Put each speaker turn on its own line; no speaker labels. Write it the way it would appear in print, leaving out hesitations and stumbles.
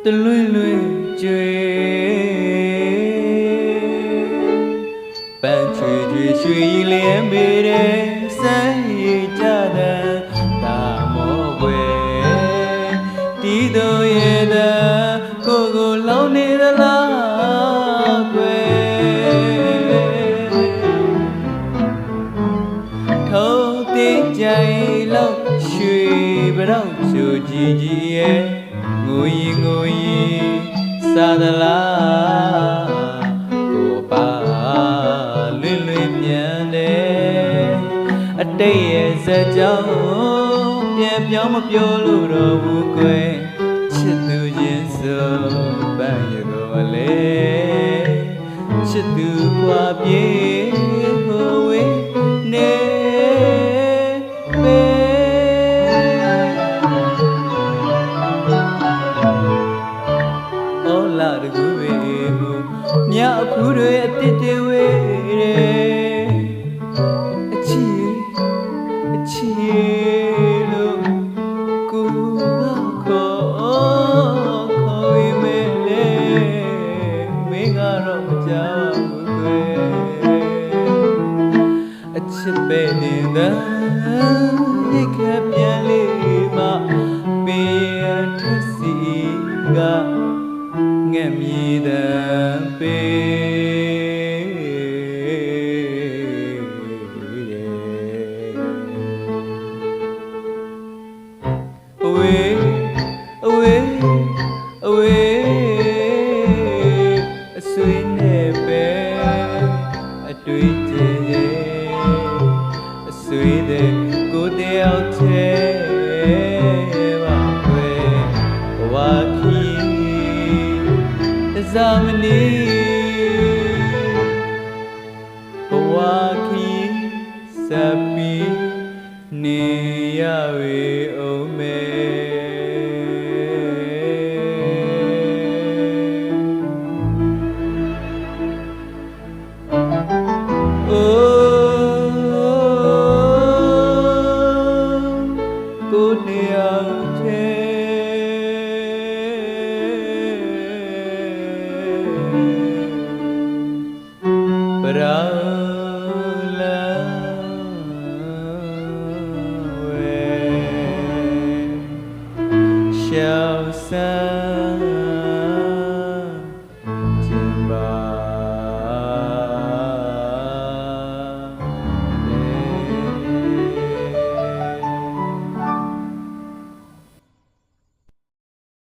တလွင်လွင်ကျွေပန်းချွေချွေရွှေလျက်မေတဲ့စမ်းရည်ကြတဲ့တာမောွယ်တီးတော်ရဲ့တဲ့ကိုကိုလောင်းနေသလားကွယ်ထုံးသေးကြိုင်လောက်ရွှေပရောက်ချိုကြီးကြီးရဲ့ငိုရင်စားသလားကိုပါလွင်လွင်မြန်တယ်အတိတ်ရဲ့ဇာတ်ကြောင်းပြန်ပြောင်းမပြောလို့တော့ဘူးကွယ်ချစ်သူချင်းဆိုပန်းရတော့လေချစ်သူကွာပြေဟိုဝေးနေလာတကူဝေကိုမြအဖူးတွေအတစ်တွေဝေတယ်အချီလို့ကိုခေါ်ရမယ်လေမင်းကတော့မကြောက်ဘူးကွယ်အချစ်ပဲနေတာဒီကပြန်လေးမပေးထစီကငဲ့မြည်တဲ့ပေးအဝေးအဆွေနဲ့ပဲအတွေ့ကျအဆွေတဲ့ကိုတယောက်တည်းပါကွယ်ဘဝခီဇာမနီဘဝခီစပီနေရဝေအောင်မဲကိုတယောက်တည်းပရာ